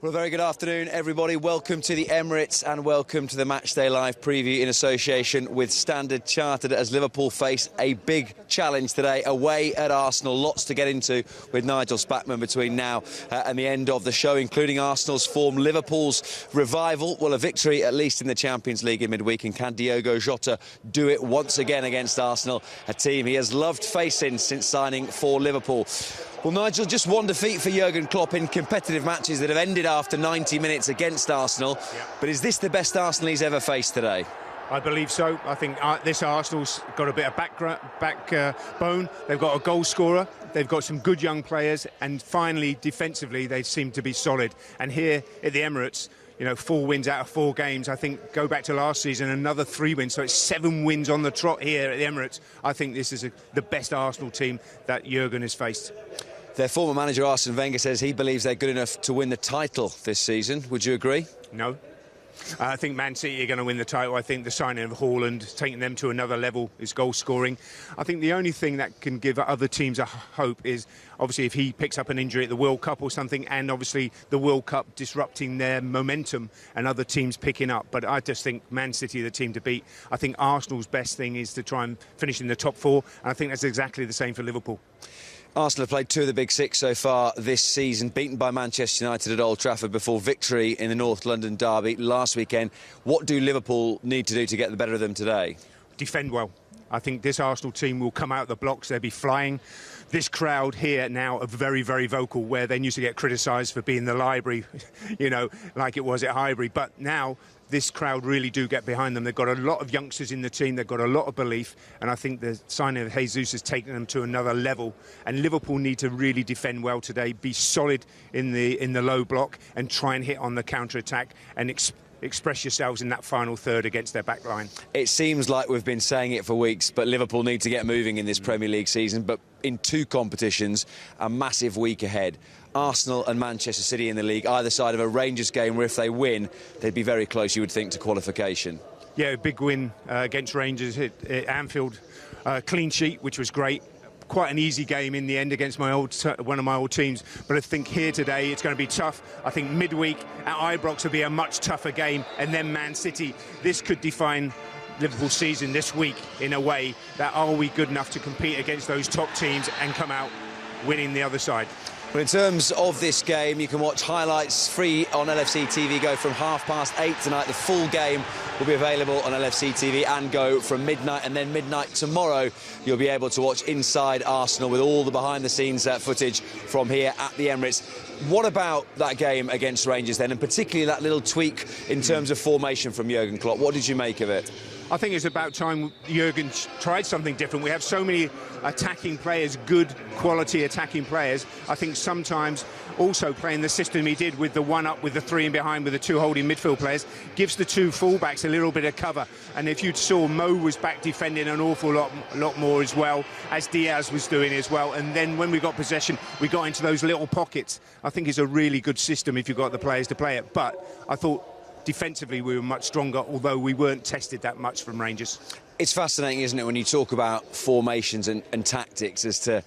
Well, a very good afternoon, everybody. Welcome to the Emirates and welcome to the Matchday Live preview in association with Standard Chartered as Liverpool face a big challenge today away at Arsenal. Lots to get into with Nigel Spackman between now and the end of the show, including Arsenal's form, Liverpool's revival. Well, a victory at least in the Champions League in midweek, and can Diogo Jota do it once again against Arsenal, a team he has loved facing since signing for Liverpool? Well, Nigel, just one defeat for Jurgen Klopp in competitive matches that have ended after 90 minutes against Arsenal. Yeah. But is this the best Arsenal he's ever faced today? I believe so. I think this Arsenal's got a bit of backbone. They've got a goal scorer. They've got some good young players. And finally, defensively, they seem to be solid. And here at the Emirates, you know, 4 wins out of 4 games. I think go back to last season, another 3 wins. So it's 7 wins on the trot here at the Emirates. I think this is the best Arsenal team that Jurgen has faced. Their former manager, Arsene Wenger, says he believes they're good enough to win the title this season. Would you agree? No. I think Man City are going to win the title. I think the signing of Haaland, taking them to another level, is goal scoring. I think the only thing that can give other teams a hope is, obviously, if he picks up an injury at the World Cup or something, and obviously the World Cup disrupting their momentum and other teams picking up. But I just think Man City are the team to beat. I think Arsenal's best thing is to try and finish in the top 4, and I think that's exactly the same for Liverpool. Arsenal have played 2 of the big 6 so far this season, beaten by Manchester United at Old Trafford before victory in the North London derby last weekend. What do Liverpool need to do to get the better of them today? Defend well. I think this Arsenal team will come out the blocks. They'll be flying. This crowd here now are very, very vocal, where they used to get criticised for being the library, you know, like it was at Highbury. But now this crowd really do get behind them. They've got a lot of youngsters in the team. They've got a lot of belief. And I think the signing of Jesus has taken them to another level. And Liverpool need to really defend well today, be solid in the low block and try and hit on the counter-attack and express yourselves in that final third against their back line. It seems like we've been saying it for weeks, but Liverpool need to get moving in this Premier League season. But in 2 competitions, a massive week ahead. Arsenal and Manchester City in the league, either side of a Rangers game where if they win, they'd be very close, you would think, to qualification. Yeah, a big win against Rangers at Anfield. Clean sheet, which was great. Quite an easy game in the end against one of my old teams. But I think here today it's going to be tough. I think midweek at Ibrox will be a much tougher game. And then Man City. This could define Liverpool's season this week in a way that, are we good enough to compete against those top teams and come out winning the other side? Well, in terms of this game, you can watch highlights free on LFC TV Go from 8:30 tonight. The full game will be available on LFC TV and Go from midnight, and then midnight tomorrow you'll be able to watch Inside Arsenal with all the behind-the-scenes footage from here at the Emirates. What about that game against Rangers then, and particularly that little tweak in terms of formation from Jurgen Klopp? What did you make of it? I think it's about time Jurgen tried something different. We have so many attacking players, good quality attacking players. I think sometimes also playing the system he did with the 1-up, with the 3 in behind, with the 2 holding midfield players, gives the 2 fullbacks a little bit of cover. And if you saw, Mo was back defending an awful lot more as well, as Diaz was doing as well. And then when we got possession, we got into those little pockets. I think it's a really good system if you've got the players to play it. But I thought defensively we were much stronger, although we weren't tested that much from Rangers. It's fascinating, isn't it, when you talk about formations and tactics as to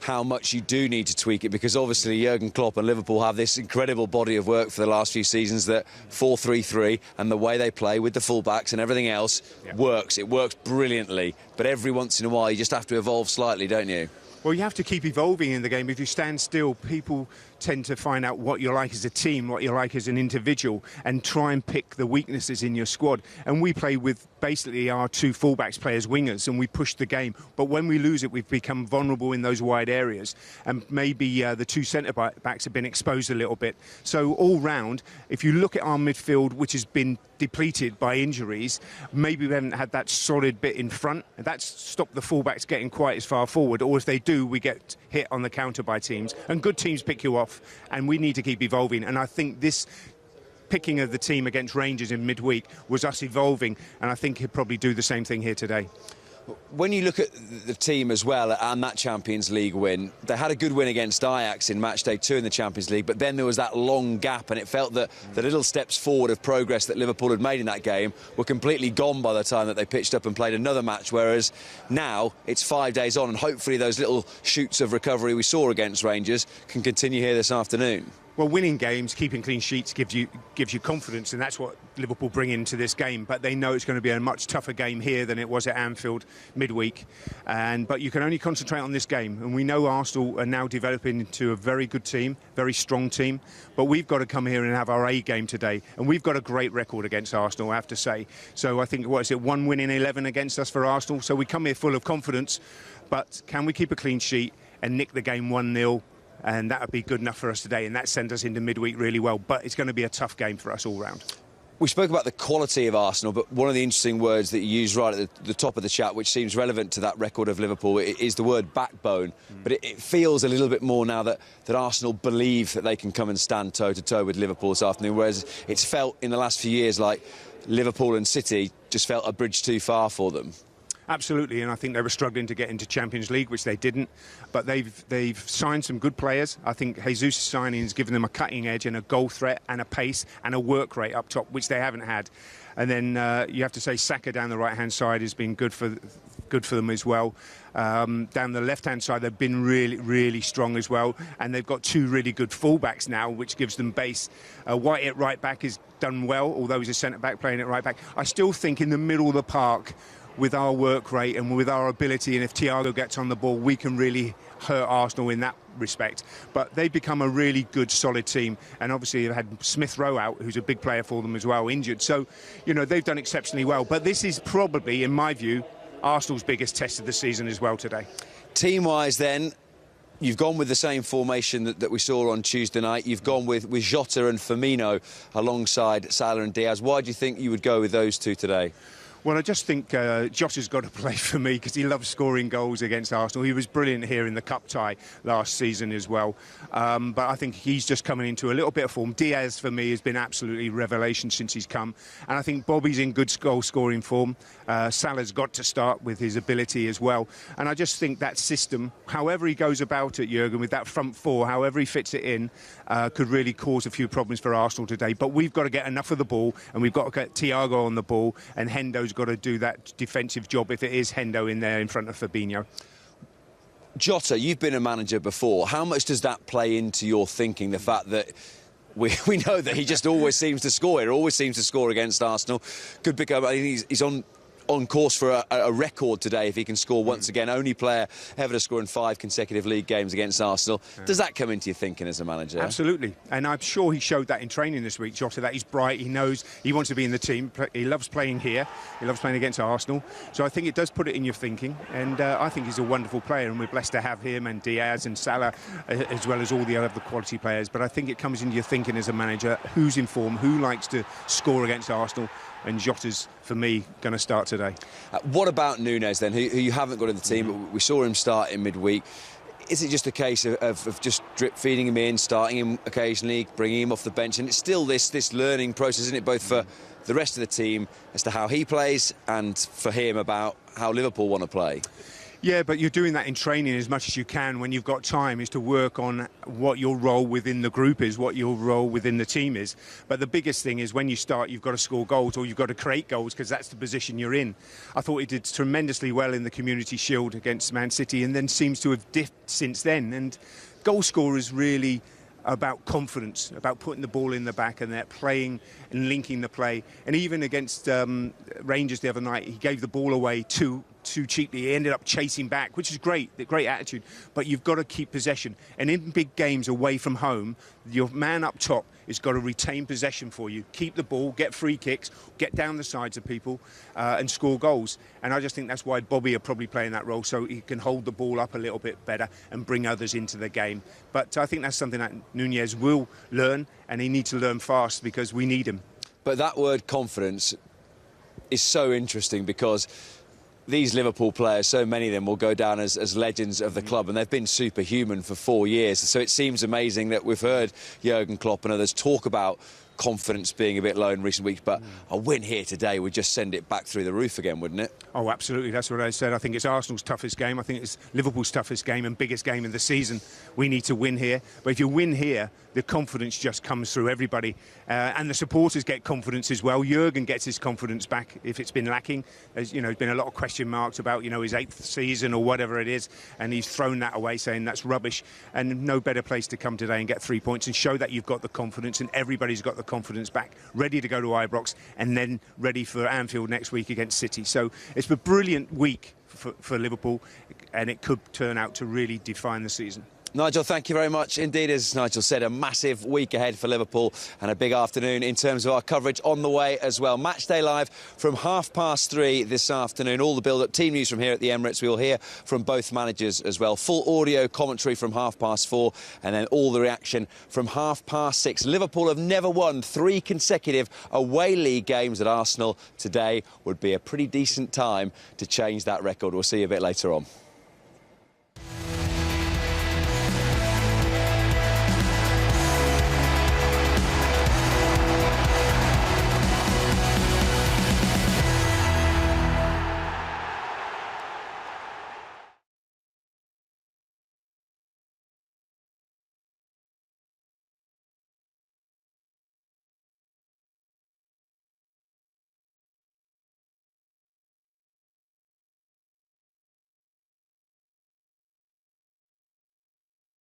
how much you do need to tweak it, because obviously Jurgen Klopp and Liverpool have this incredible body of work for the last few seasons, that 4-3-3 and the way they play with the fullbacks and everything else works. It works brilliantly, but every once in a while you just have to evolve slightly, don't you? Well, you have to keep evolving in the game. If you stand still, people tend to find out what you're like as a team, what you're like as an individual, and try and pick the weaknesses in your squad. And we play with basically our 2 fullbacks play as wingers, and we push the game. But when we lose it, we've become vulnerable in those wide areas. And maybe the 2 centre-backs have been exposed a little bit. So all round, if you look at our midfield, which has been depleted by injuries, maybe we haven't had that solid bit in front, and that's stopped the fullbacks getting quite as far forward. Or if they do, we get hit on the counter by teams, and good teams pick you off, and we need to keep evolving. And I think this picking of the team against Rangers in midweek was us evolving, and I think he'll probably do the same thing here today. When you look at the team as well and that Champions League win, they had a good win against Ajax in Matchday 2 in the Champions League, but then there was that long gap, and it felt that the little steps forward of progress that Liverpool had made in that game were completely gone by the time that they pitched up and played another match, whereas now it's 5 days on, and hopefully those little shoots of recovery we saw against Rangers can continue here this afternoon. Well, winning games, keeping clean sheets gives you confidence, and that's what Liverpool bring into this game. But they know it's going to be a much tougher game here than it was at Anfield midweek. But you can only concentrate on this game, and we know Arsenal are now developing into a very good team, very strong team. But we've got to come here and have our A game today, and we've got a great record against Arsenal, I have to say. So I think, 1 win in 11 against us for Arsenal. So we come here full of confidence. But can we keep a clean sheet and nick the game 1-0? And that would be good enough for us today, and that sent us into midweek really well. But it's going to be a tough game for us all round. We spoke about the quality of Arsenal, but one of the interesting words that you used right at the top of the chat, which seems relevant to that record of Liverpool, is the word backbone. But it feels a little bit more now that Arsenal believe that they can come and stand toe-to-toe with Liverpool this afternoon, whereas it's felt in the last few years like Liverpool and City just felt a bridge too far for them. Absolutely, and I think they were struggling to get into Champions League, which they didn't. But they've signed some good players. I think Jesus' signing has given them a cutting edge and a goal threat and a pace and a work rate up top, which they haven't had. And then you have to say Saka down the right-hand side has been good for them as well. Down the left-hand side, they've been really, really strong as well. And they've got 2 really good full-backs now, which gives them base. White at right-back has done well, although he's a centre-back playing at right-back. I still think in the middle of the park, with our work rate and with our ability, and if Thiago gets on the ball, we can really hurt Arsenal in that respect. But they've become a really good, solid team. And obviously they've had Smith Rowe out, who's a big player for them as well, injured. So, they've done exceptionally well. But this is probably, in my view, Arsenal's biggest test of the season as well today. Team-wise then, you've gone with the same formation that we saw on Tuesday night. You've gone with Jota and Firmino alongside Salah and Diaz. Why do you think you would go with those two today? Well, I just think Jota's got to play for me because he loves scoring goals against Arsenal. He was brilliant here in the cup tie last season as well. But I think he's just coming into a little bit of form. Diaz, for me, has been absolutely revelation since he's come. And I think Bobby's in good goal-scoring form. Salah's got to start with his ability as well. And I just think that system, however he goes about it, Jurgen, with that front four, however he fits it in, could really cause a few problems for Arsenal today. But we've got to get enough of the ball, and we've got to get Thiago on the ball, and Hendo's got to do that defensive job if it is Hendo in there in front of Fabinho. Jota, you've been a manager before. How much does that play into your thinking, the fact that we know that he just always seems to score? He always seems to score against Arsenal. Could pick up, I think he's on course for a record today if he can score once again. Only player ever to score in 5 consecutive league games against Arsenal. Does that come into your thinking as a manager? Absolutely. And I'm sure he showed that in training this week, Jota, that he's bright, he knows he wants to be in the team. He loves playing here. He loves playing against Arsenal. So I think it does put it in your thinking. And I think he's a wonderful player, and we're blessed to have him and Diaz and Salah as well as all the other quality players. But I think it comes into your thinking as a manager, who's in form, who likes to score against Arsenal. And Jota's, for me, going to start today. What about Núñez, then, who you haven't got in the team, but we saw him start in midweek? Is it just a case of just drip-feeding him in, starting him occasionally, bringing him off the bench? And it's still this learning process, isn't it, both for the rest of the team as to how he plays and for him about how Liverpool want to play? Yeah, but you're doing that in training as much as you can when you've got time, is to work on what your role within the group is, what your role within the team is. But the biggest thing is when you start, you've got to score goals or you've got to create goals because that's the position you're in. I thought he did tremendously well in the Community Shield against Man City and then seems to have dipped since then. And goal scorers really about confidence, about putting the ball in the back and they're playing and linking the play. And even against Rangers the other night, he gave the ball away too cheaply. He ended up chasing back, which is great, the great attitude. But you've got to keep possession. And in big games away from home, your man up top has got to retain possession for you. Keep the ball, get free kicks, get down the sides of people and score goals. And I just think that's why Bobby are probably playing that role, so he can hold the ball up a little bit better and bring others into the game. But I think that's something that Núñez will learn, and he needs to learn fast because we need him. But that word confidence is so interesting because these Liverpool players, so many of them will go down as legends of the club, and they've been superhuman for 4 years. So it seems amazing that we've heard Jurgen Klopp and others talk about confidence being a bit low in recent weeks, but a win here today would just send it back through the roof again, wouldn't it? Oh, absolutely. That's what I said. I think it's Arsenal's toughest game. I think it's Liverpool's toughest game and biggest game of the season. We need to win here. But if you win here, the confidence just comes through everybody. And the supporters get confidence as well. Jurgen gets his confidence back if it's been lacking. There's, been a lot of question marks about, his 8th season or whatever it is. And he's thrown that away, saying that's rubbish. And no better place to come today and get 3 points and show that you've got the confidence, and everybody's got the confidence back, ready to go to Ibrox and then ready for Anfield next week against City. So it's a brilliant week for Liverpool, and it could turn out to really define the season. Nigel, thank you very much indeed. As Nigel said, a massive week ahead for Liverpool and a big afternoon in terms of our coverage on the way as well. Matchday live from 3:30 this afternoon. All the build-up, team news from here at the Emirates. We'll hear from both managers as well. Full audio commentary from 4:30 and then all the reaction from 6:30. Liverpool have never won 3 consecutive away league games at Arsenal. Today would be a pretty decent time to change that record. We'll see you a bit later on.